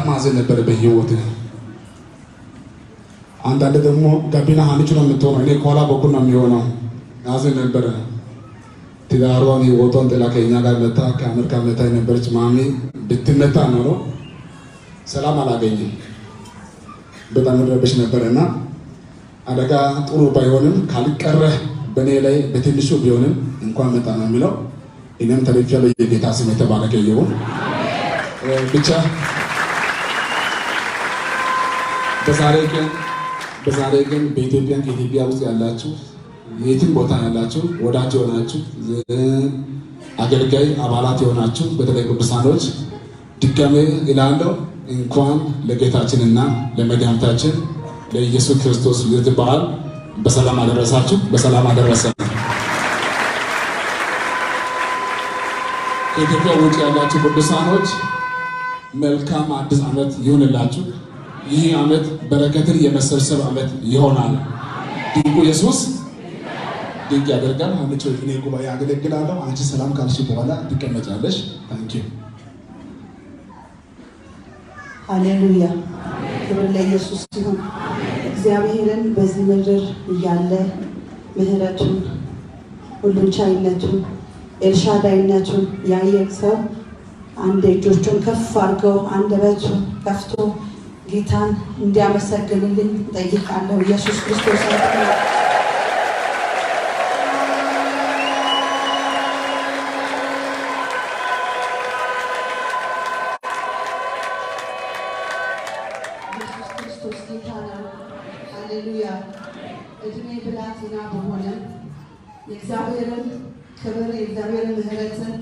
ማዘን ነበር በህይወት አንዳንድ ደግሞ ጋቢና ሀኒቹ ነው የምትሆነው እኔ ከኋላ በኩል ነው የሚሆነው ያዘን ነበር ትዳሯን ህይወቷን ጥላ ከእኛ ጋር መጣ ከአሜሪካ መጣ የነበረች ማሚ ብትመታ ነው ሰላም አላገኘም በጣም ረበሽ ነበርና አደጋ ጥሩ ባይሆንም ካልቀረ በኔ ላይ በትንሹ ቢሆንም እንኳን መጣ ነው የሚለው እኔም ተለፈለ የጌታ ስም የተባረከ ይሁን ብቻ በዛሬ ቀን በኢትዮጵያ ውስጥ ያላችሁ የትም ቦታ ያላችሁ ወዳጅ ሆናችሁ አገልጋይ አባላት ሆናችሁ በተለይ ቅዱሳኖች ድጋሜ እላለሁ እንኳን ለጌታችንና ለመድኃኒታችን ለኢየሱስ ክርስቶስ ልደት በዓል በሰላም አደረሳችሁ በሰላም አደረሰን። ከኢትዮጵያ ውጭ ያላችሁ ቅዱሳኖች መልካም አዲስ ዓመት ይሁንላችሁ። ይህ ዓመት በረከትን የመሰብሰብ ዓመት ይሆናል። ድንቁ ኢየሱስ ድንቅ ያደርጋል። አንቺ እኔ ጉባኤ ያገለግላለሁ። አንቺ ሰላም ካልሽ በኋላ ትቀመጫለሽ። ታንኪዩ ሃሌሉያ ክብር ለኢየሱስ ይሁን። እግዚአብሔርን በዚህ ምድር እያለ ምህረቱን ሁሉን ቻይነቱን ኤልሻዳይነቱን ያየ ሰው አንድ እጆቹን ከፍ አድርገው አንደበቱን ከፍቶ ጌታን እንዲያመሰግንልኝ ጠይቃለሁ። ኢየሱስ ክርስቶስ ሃሌሉያ እድሜ ብላቴና በሆነ የእግዚአብሔርን ክብር የእግዚአብሔርን ምህረትን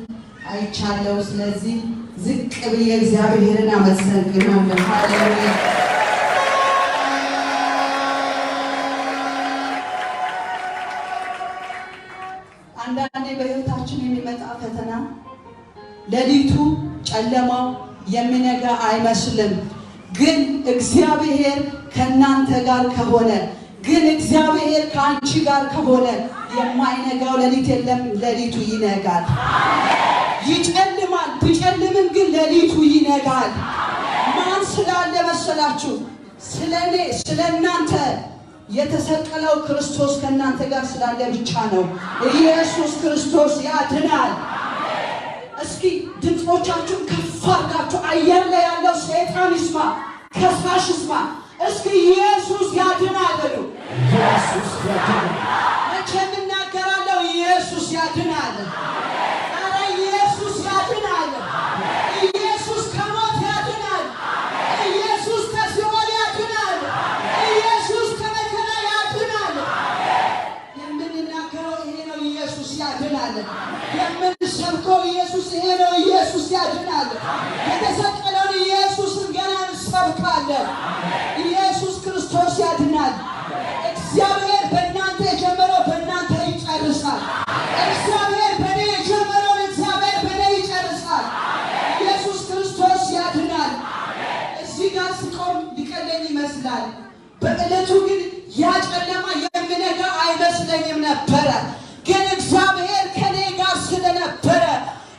አይቻለሁ። ስለዚህ ዝቅ ብዬ እግዚአብሔርን አመሰግናለሁ። ሃሌሉያ አንዳንዴ በሕይወታችን የሚመጣ ፈተና ሌሊቱ ጨለማው የሚነጋ አይመስልም። ግን እግዚአብሔር ከናንተ ጋር ከሆነ ግን እግዚአብሔር ካንቺ ጋር ከሆነ የማይነጋው ሌሊት የለም። ሌሊቱ ይነጋል። ይጨልማል ቢጨልምም ግን ሌሊቱ ይነጋል። ማን ስላለ መሰላችሁ? ስለኔ ስለናንተ የተሰቀለው ክርስቶስ ከናንተ ጋር ስላለ ብቻ ነው። ኢየሱስ ክርስቶስ ያድናል። እስኪ ድምጾቻችሁን ከፍ አድርጋችሁ አየር ላይ ያለው ሰይጣን ይስማ፣ ከሳሽ ይስማ። እስኪ ኢየሱስ ያድናል በሉ። ኢየሱስ ያድናል። መቼም እናገራለሁ ኢየሱስ ያድናል። ኧረ ኢየሱስ ያድናል። ኢየሱስ ከሞት ያድናል። ኢየሱስ ከሲኦል ያድናል። ኢየሱስ ከመከራ ያድናል። የምንናገረው ይሄ ነው፣ ኢየሱስ ያድናል። የምንሰብከው ኢየሱስ ይሄ ነው፣ ኢየሱስ ያድናል። የተሰቀለውን ኢየሱስን ገና እንሰብካለን። ኢየሱስ ክርስቶስ ያድናል። እግዚአብሔር በእናንተ የጀመረው በእናንተ ይጨርሳል። እግዚአብሔር በእኔ የጀመረውን እግዚአብሔር በእኔ ይጨርሳል። ኢየሱስ ክርስቶስ ያድናል። እዚህ ጋር ስቆም ሊቀለኝ ይመስላል። በዕለቱ ግን ያ ጨለማ የሚነጋ አይመስለኝም ነበረ። ግን እግዚአብሔር ከኔ ጋር ስለነበረ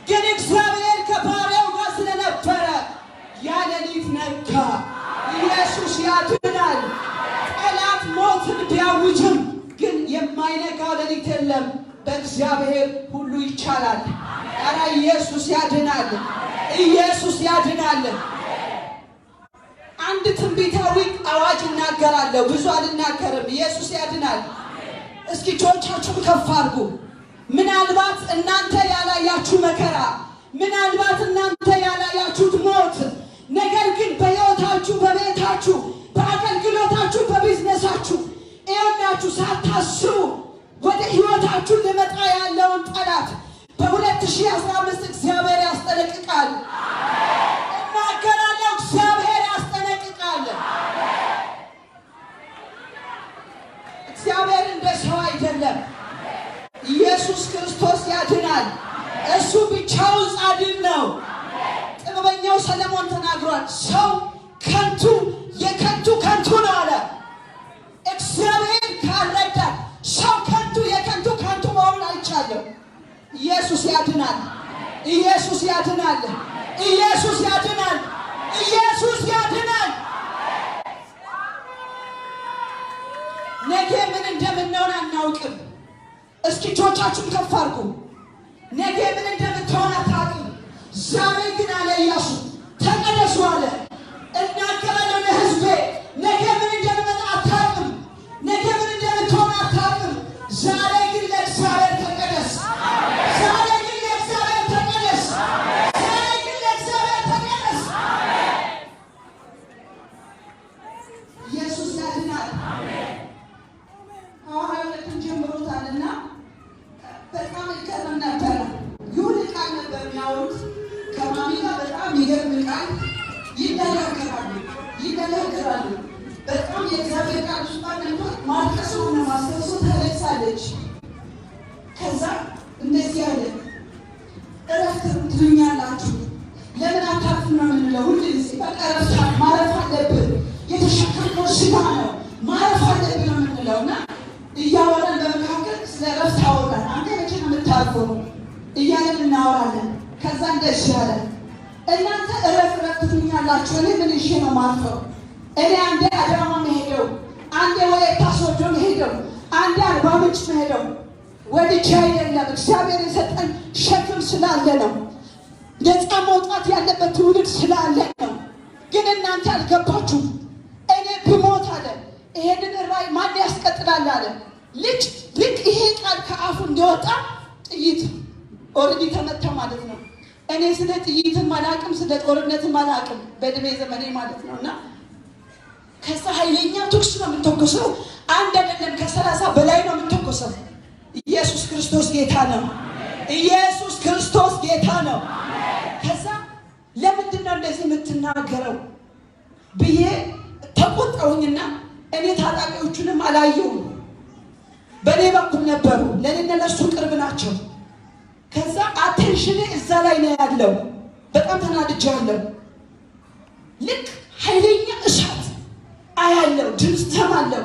ግን እግዚአብሔር ከባሪያው ጋር ስለነበረ ያ ሌሊት ነጋ። ኢየሱስ ያድናል። ጠላት ሞትን ቢያውጅም ግን የማይነጋ ሌሊት የለም። በእግዚአብሔር ሁሉ ይቻላል። ኧረ ኢየሱስ ያድናል። ኢየሱስ ያድናል። አንድ ትንቢታዊ አዋጅ እናገራለሁ፣ ብዙ አልናገርም። ኢየሱስ ያድናል። እስኪ እጆቻችሁን ከፍ አድርጉ። ምናልባት እናንተ ያላያችሁ መከራ፣ ምናልባት እናንተ ያላያችሁት ሞት፣ ነገር ግን በሕይወታችሁ፣ በቤታችሁ፣ በአገልግሎታችሁ፣ በቢዝነሳችሁ ይኸውላችሁ ሳታስቡ ወደ ሕይወታችሁ ሊመጣ ያለውን ጠላት በ2015 እግዚአብሔር ያስጠነቅቃል። እናገራለሁ፣ እግዚአብሔር ያስጠነቅቃል። እግዚአብሔር እንደ ሰው አይደለም። ኢየሱስ ክርስቶስ ያድናል። እሱ ብቻውን ጻድቅ ነው። ጥበበኛው ሰለሞን ተናግሯል። ሰው ከንቱ የከንቱ ከንቱ ነው አለ። እግዚአብሔር ካልረዳ ሰው ከንቱ የከንቱ ከንቱ መሆኑን አይቻለሁ። ኢየሱስ ያድናል። ኢየሱስ ያድናል። ኢየሱስ ያድናል። ኢየሱስ ያድናል። አናውቅም። እስኪ እጆቻችሁን ከፍ አድርጉ። ነገ ምን እንደምትሆን አታውቅም። ዛሬ ግን አለ ኢያሱ ተቀደሱ አለ። እናገራለሁ ለሕዝቤ ነገ ምን እንደምመጣ አታውቅም። ነገ ምን እንደምትሆን አታውቅም። ዛሬ ግን ለእግዚአብሔር ተቀደስ። ዛሬ ግን ለእግዚአብሔር ተቀደስ። ዛሬ ግን ለእግዚአብሔር ተቀደስ። ኢየሱስ ያድናል። ሐዋርያትን ጀምሮታልና በጣም ይገርም ነበረ። ይሁን ቃል ነበር የሚያወሩት ከማሚ ጋር በጣም ይገርም ቃል ይነጋገራሉ። በጣም የእግዚአብሔር ቃል ሱባን ነበር። ማልቀስ ሆነ ማስተርሱ ታለቅሳለች። ከዛ እንደዚህ ያለ እረፍት ትሉኛላችሁ ለምን አታርፉም ነው የምንለው ሁሉ ጊዜ። በቃ እረፍት ማረፍ አለብን። የተሸከምነው ሥጋ ነው ማረፍ አለብን ነው የምንለው እና እያወራን በመካከል ስለ እረፍት አወራን። አንተ መቼ ነው የምታርፈው እያለን እናወራለን። ከዛ እንደዚህ ያለ እናንተ እረፍት ትሉኛላችሁ እኔ ምን ይዤ ነው ማርፈው? እኔ አንዴ አዳማ መሄደው፣ አንዴ ወላይታ ሶዶ መሄደው፣ አንዴ አርባ ምንጭ መሄደው ወድጄ አይደለም። እግዚአብሔር የሰጠን ሸክም ስላለ ነው። ነፃ መውጣት ያለበት ትውልድ ስላለ ነው። ግን እናንተ አልገባችሁም። እኔ ብሞት አለ ይሄንን ራእይ ማን ያስቀጥላል አለ። ልክ ይሄ ቃል ከአፉ እንደወጣ ጥይት ኦልሬዲ ተመታ ማለት ነው። እኔ ስለ ጥይትም አላቅም፣ ስለ ጦርነትም አላቅም በእድሜ ዘመኔ ማለት ነው። እና ከዛ ኃይለኛ ተኩስ ነው የምትተኮሰው። አንድ አይደለም ከ30 በላይ ነው የምትተኮሰው። ኢየሱስ ክርስቶስ ጌታ ነው። ኢየሱስ ክርስቶስ ጌታ ነው። ከዛ ለምንድን ነው እንደዚህ የምትናገረው ብዬ ተቆጣሁኝና እኔ ታጣቂዎቹንም አላየሁም። በእኔ በኩል ነበሩ፣ ለእኔና ለእሱ ቅርብ ናቸው። ከዛ አቴንሽኔ እዛ ላይ ነው ያለው። በጣም ተናድጃለሁ። ልክ ኃይለኛ እሳት አያለው፣ ድምፅ ሰማለሁ።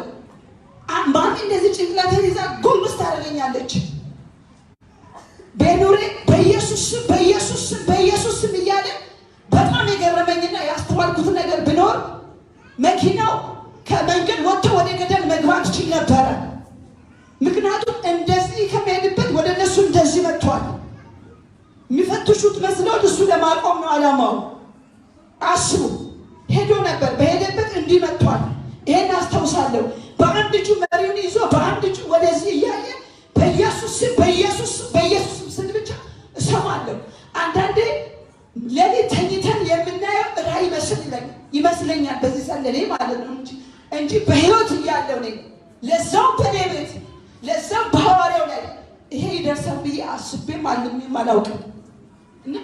ማሚ እንደዚህ ጭንቅላቴን ይዛ ጎንበስ ታደርገኛለች። በኑሬ በኢየሱስ ስም እያለ በጣም የገረመኝና ያስተዋልኩት ነገር ቢኖር መኪናው ከመንገድ ወጥቶ ወደ ገደል መግባት ይችል ነበረ። ምክንያቱም እንደዚህ ከመሄድበት ወደ እነሱ እንደዚህ መጥቷል። የሚፈትሹት መስለው እሱ ለማቆም ነው ዓላማው። አስቡ፣ ሄዶ ነበር በሄደበት እንዲህ መጥቷል። ይሄን አስታውሳለሁ። በአንድ እጁ መሪውን ይዞ በአንድ እጁ ወደዚህ እያየ በኢየሱስ ስም ብቻ እሰማለሁ። አንዳንዴ ሌሊት ተኝተን የምናየው ራእይ ይመስለኛል በዚህ ሰለኔ ማለት ነው እንጂ በህይወት እያለሁ ነኝ። ለዛው በኔ ቤት ለዛው በሐዋርያው ላይ ይሄ ይደርሳል ብዬ አስቤም አልሜም አላውቅም። እና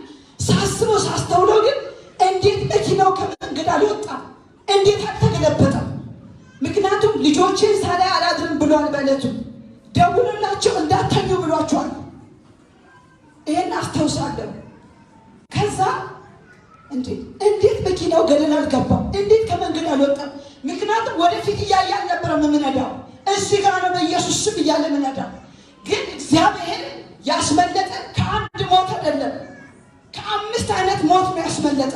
ሳስተውለው ግን እንዴት መኪናው ከመንገድ አልወጣም? እንዴት አልተገለበጠም? ምክንያቱም ልጆቼን ሳላይ አላድርም ብሏል። በዕለቱ ደውሎላቸው እንዳተኙ ብሏቸዋል። ይሄን አስታውሳለሁ። ከዛ እንዴት መኪናው ገደል አልገባም? እንዴት ከመንገድ አልወጣም? ምክንያቱም ወደፊት እያየ አልነበረም የምነዳው፣ እዚህ ጋር ነው በኢየሱስ ስም እያለ የምነዳው። ግን እግዚአብሔር ያስመለጠ ከአንድ ሞት አይደለም፣ ከ5 አይነት ሞት ነው ያስመለጠ።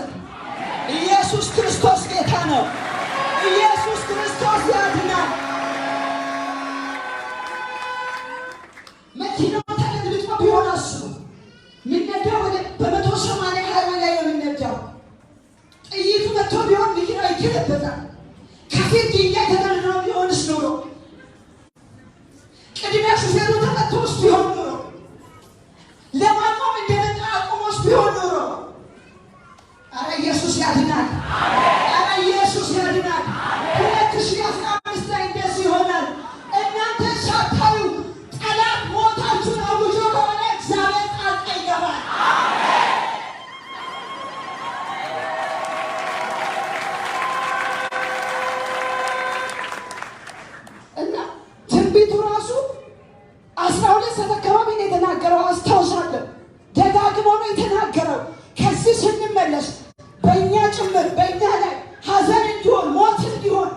ኢየሱስ ክርስቶስ ጌታ ነው። ኢየሱስ ክርስቶስ ያድናል። መኪናው ተገልብጦ ቢሆን አስቡ፣ የሚነዳው በ180 ሃይዌይ ላይ ነው የሚነዳው። ጥይቱ መጥቶ ቢሆን መኪናው ይገለበጣል። ከፊት ድንጋይ ተደርድሮ ቢሆንስ ኖሮ፣ ቅድሚያ ሹፌሩ ተመቶስ ቢሆን ኖሮ፣ ለማቆም እንደመጣ አቁሞስ ቢሆን ኖሮ፣ አረ ኢየሱስ ያድናል። አረ ኢየሱስ ያድናል። 2015 ላይ እንደዚህ ይሆናል። እናንተ ሳታዩ ጠላት ሞታችሁን አውጆ ከሆነ እግዚአብሔር ጣልቃ ይገባል። እና ትንቢቱ ራሱ 12 ሰዓት አካባቢ ነው የተናገረው። አስታውሳለሁ። ደጋግሞ ነው የተናገረው። ከዚህ ስንመለስ በእኛ ጭምር በእኛ ላይ ሐዘን እንዲሆን ሞት እንዲሆን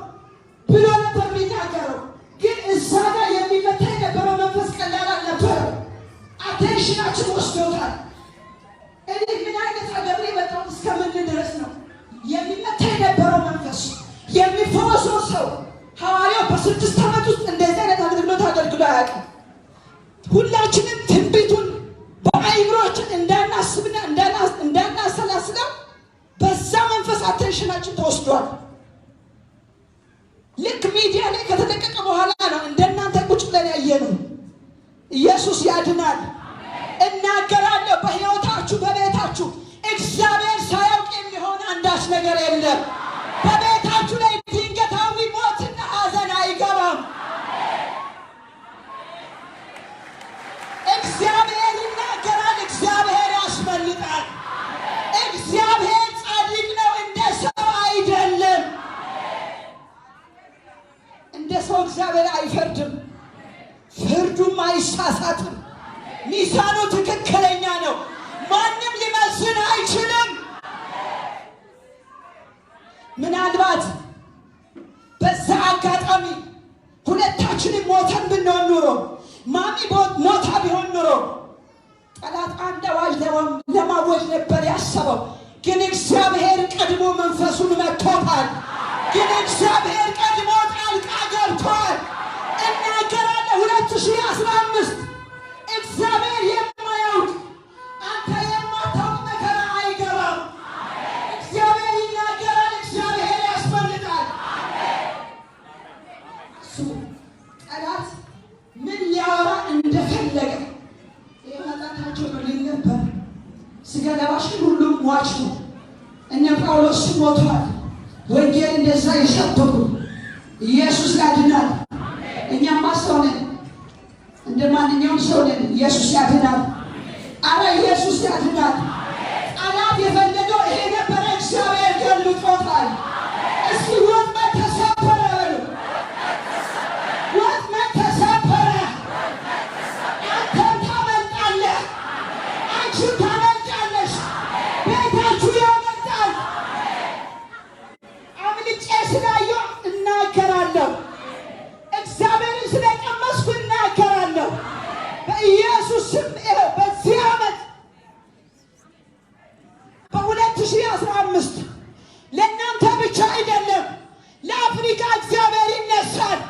ብሎ ነበር የሚናገረው። ግን እዛ ጋር የሚመታ የነበረው መንፈስ ቀላል አልነበረም። አቴንሽናችን ወስዶታል። እኔ ምን አይነት ሀገር ላይ በጣም እስከምን ድረስ ነው የሚመታ የነበረው መንፈስ የሚፈወሰው ሰው ሐዋርያው በ6 ዓመት ውስጥ እንደዚህ አይነት አገልግሎት አገልግሏል። አያውቅም። ሁላችንም ትንቢቱን በአይምሮችን እንዳናስብና እንዳናሰላስለው በዛ መንፈስ አቴንሽናችን ተወስዷል። ልክ ሚዲያ ላይ ከተለቀቀ በኋላ ነው እንደናንተ ቁጭ ብለን ያየነው። ኢየሱስ ያድናል። እናገራለሁ፣ በሕይወታችሁ በቤታችሁ እግዚአብሔር ሳያውቅ የሚሆን አንዳች ነገር የለም። በቤታችሁ ላይ ድንገታዊ ሞትና ሐዘን አይገባም። እግዚአብሔር ይናገራል፣ እግዚአብሔር ያስመልጣል። እግዚአብሔር ጻድቅ ነው፣ እንደ ሰው አይደለም። እንደ ሰው እግዚአብሔር አይፈርድም፣ ፍርዱም አይሳሳትም። ሚዛኑ ትክክለኛ ነው። ማንም ሊመዝን አይችልም። ምናልባት በዛ አጋጣሚ ሁለታችንም ሞተን ብንሆን ኑሮ፣ ማሚ ሞታ ቢሆን ኑሮ ጠላት አንድ አዋጅ ለማወጅ ነበር ያሰበው። ግን እግዚአብሔር ቀድሞ መንፈሱን መጥቶታል። ግን እግዚአብሔር ቀድሞ ጣልቃ ገብቷል። እናገራለሁ 2015 እግዚአብሔር የማያውቅ አንተ የማታውቅ መከራ አይገባም። እግዚአብሔር ይናገራል፣ እግዚአብሔር ያስመልጣል። ጠላት ምን ሊያወራ እንደፈለገ የመጣታቸው ልኝ ነበር። ስጋ ለባሽን ሁሉም ሟች ነው። እነ ጳውሎስ ሞቷል። ወንጌል እንደዛ ይሰብኩ። ኢየሱስ ያድናል። እኛማ ሰው ነን፣ እንደ ማንኛውም ሰው ነን። ኢየሱስ ያድናል። አረ ኢየሱስ ያድናል። ጠላት የፈለገው ይሄ ነበረ፣ እግዚአብሔር ገልጦታል። እስኪ ወጥመድ ተሰበረ በሉ። ወጥመድ ተሰበረ። አንተም ታመልጣለህ፣ አንቺም ታመልጫለሽ። ቤታችሁ ያመልጣል። አምልጬ ስላየሁ እናገራለሁ። እግዚአብሔርን ስለቀመስኩ እናገራለሁ። በኢየሱስ ስም በዚህ ዓመት በ2015 ለእናንተ ብቻ አይደለም፣ ለአፍሪካ እግዚአብሔር ይነሳል።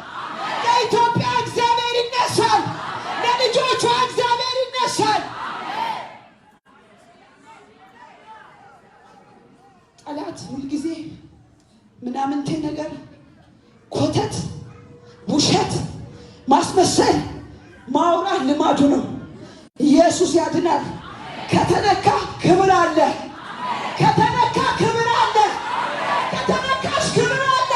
ለኢትዮጵያ እግዚአብሔር ይነሳል። ለልጆቿ እግዚአብሔር ይነሳል። ጠላት ሁልጊዜ ምናምንቴ ነገር፣ ኮተት፣ ውሸት፣ ማስመሰል፣ ማውራት ልማዱ ነው። ኢየሱስ ያድናል። ከተነካ ክብር አለ። ከተነካ ክብር አለ። ከተነካሽ ክብር አለ።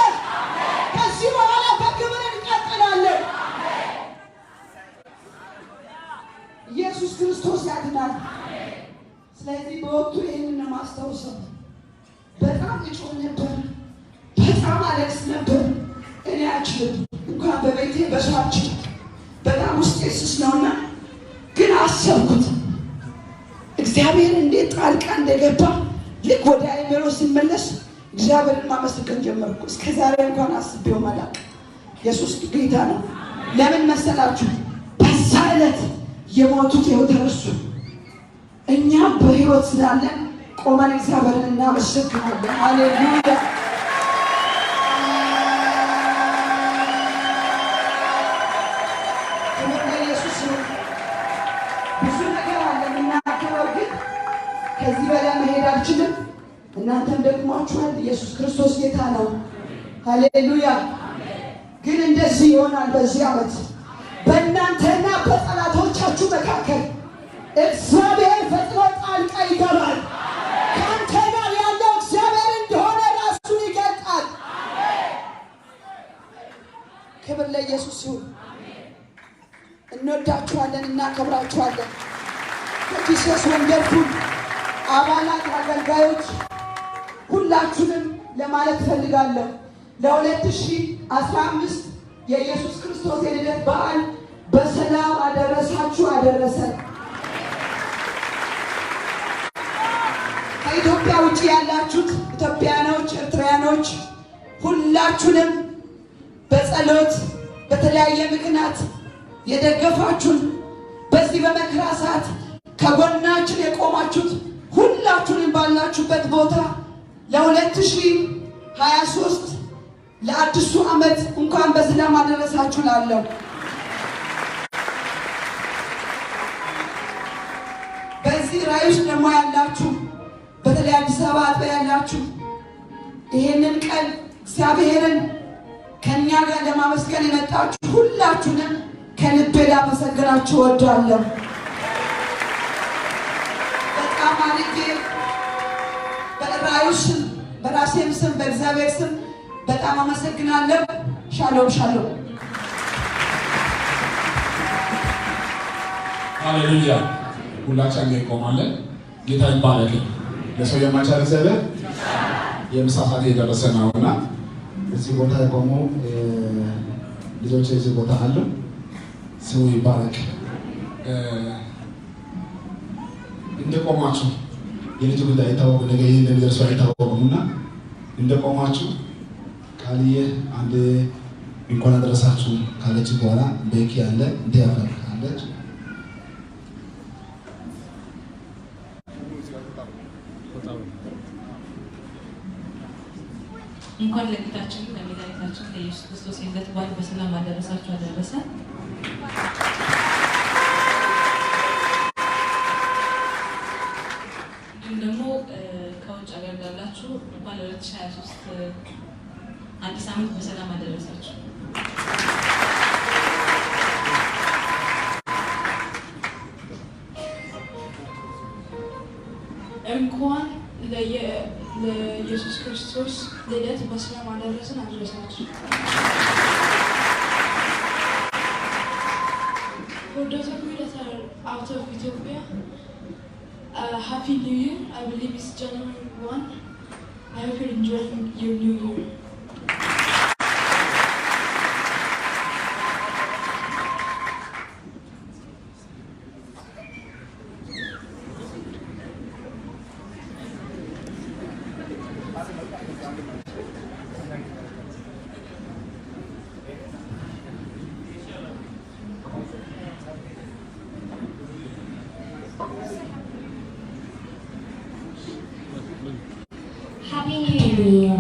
ከዚህ በኋላ በክብር እንቀጥላለን። ኢየሱስ ክርስቶስ ያድናል። ስለዚህ በወቅቱ ይህንን ማስታወሰው በጣም እጮህ ነበር፣ በጣም አለቅስ ነበር። እኔ አልችልም እንኳን በቤቴ በሷችን በጣም ውስጤ ስስ ነውና፣ ግን አሰብኩት እግዚአብሔር እንዴት ጣልቃ እንደገባ። ልክ ወደ አይምሮ ሲመለስ እግዚአብሔርን ማመስገን ጀመርኩ። እስከ ዛሬ እንኳን አስቤው መላክ። ኢየሱስ ጌታ ነው። ለምን መሰላችሁ? በዛ ዕለት የሞቱት ይኸው ተነሱ። እኛም በሕይወት ስላለን ቆመን እግዚአብሔርን እናመሰግናለን። ሃሌሉያ። ብዙ ነገር አለ የምናገረው፣ ግን ከዚህ በላይ መሄድ አልችልም። እናንተም ደክሟችኋል። ኢየሱስ ክርስቶስ ጌታ ነው። ሃሌሉያ። ግን እንደዚህ ይሆናል። በዚህ ዓመት በእናንተና በጠላቶቻችሁ መካከል እግዚአብሔር ፈጥኖ ጣልቃ ይገባል። ከአንተ ጋር ያለው እግዚአብሔር እንደሆነ ራሱን ይገልጣል። ክብር ለኢየሱስ ይሁን። እንወዳችኋለን፣ እናከብራችኋለን። ከጂሰስ ወንደርፉል አባላት፣ አገልጋዮች ሁላችሁንም ለማለት ፈልጋለሁ ለ2015 የኢየሱስ ክርስቶስ የልደት በዓል በሰላም አደረሳችሁ አደረሰን። ከኢትዮጵያ ውጭ ያላችሁት ኢትዮጵያኖች፣ ኤርትራያኖች ሁላችሁንም በጸሎት በተለያየ ምክንያት የደገፋችሁን በዚህ በመከራ ሰዓት ከጎናችን የቆማችሁት ሁላችሁንም ባላችሁበት ቦታ ለ2023 ለአዲሱ ዓመት እንኳን በሰላም አደረሳችሁ ላለሁ በዚህ ራእይ ውስጥ ደግሞ ያላችሁ በተለይ አዲስ አበባ አጥቢያ ያላችሁ ይሄንን ቀን እግዚአብሔርን ከእኛ ጋር ለማመስገን የመጣችሁ ሁላችሁንም ከልቤ ላመሰግናችሁ እወዳለሁ። በጣም አድርጌ በራእዩ ስም በራሴም ስም በእግዚአብሔር ስም በጣም አመሰግናለሁ። ሻሎም ሻሎም። ሃሌሉያ። ሁላችንም እንቆማለን። ጌታ ይባረክ። ለሰው የማይቻል እግዚአብሔር የምሳ ሰዓት የደረሰ ነውና እዚህ ቦታ የቆሙ ልጆች እዚህ ቦታ አሉ። ስሙ ይባረክ። እንደቆማችሁ የልጅ ጉዳይ አይታወቅም፣ ነገ ይህ እንደሚደርሱ አይታወቅምና እንደቆማችሁ ቃልዬ አንድ እንኳን አደረሳችሁ ካለች በኋላ ቤኪ አለ እንዲያፈር አለች። እንኳን ለጌታችን ለመድኃኒታችን ለኢየሱስ ክርስቶስ የልደት በዓል በሰላም አደረሳችሁ አደረሰን። እንዲሁም ደግሞ ከውጭ ሀገር ላላችሁ እንኳን ለ2023 አዲስ ዓመት በሰላም አደረሳችሁ። እንኳን ለኢየሱስ ክርስቶስ ልደት በሰላም አደረሰን አደረሳችሁ። For those of you that are out of Ethiopia, Happy New Year. I believe it's January 1. I hope you're enjoying your New Year. Happy New Year.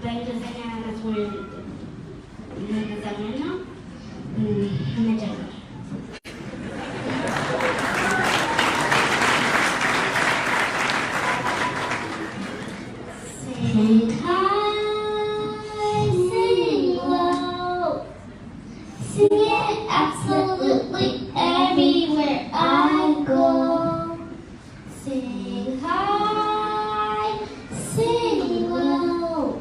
በእንግሊዝኛ መዝሙር እንዘምር ነው እንጀምር። Sing high, sing low, sing it absolutely everywhere I go. Sing high, sing low,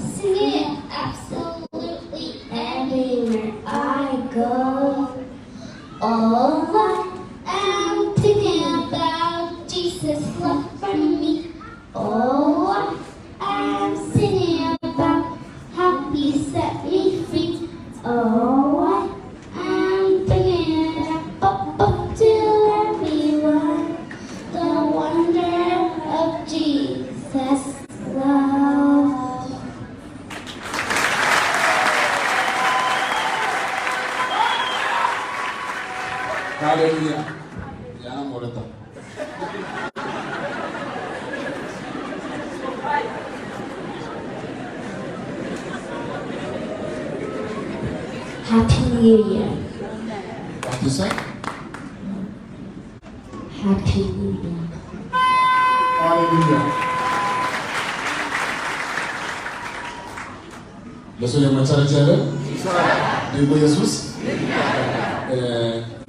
sing it absolutely everywhere I go. All I'm thinking about Jesus' love for me. Oh, I'm singing about how He set me free. Oh, I'm bringing up to everyone the wonder of Jesus' love. Hallelujah. Yana morata. Happy New Year. What you say? Happy New Year. Hallelujah. ለሰው የማይቻል እግዚአብሔር ድንቁ ኢየሱስ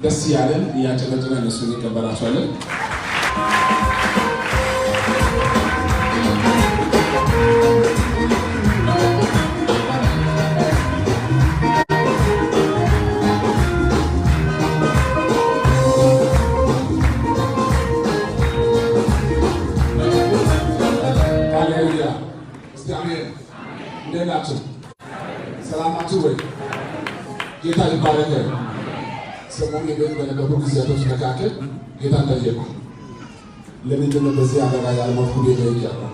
ደስ ያለን እያጨበጨበ እነሱን እንቀበላቸዋለን። ሃሌሉያ። እስቲ አሜን። እንዴት ናችሁ? ሰላም ናችሁ ወይ? ጌታ ይባረክ። ሰሞኑን የቤት በነበሩ ጊዜያቶች መካከል ጌታን ጠየቁ። ለምንድን ነው በዚህ አደጋ ያልሞትኩ? ጌታ ይያለው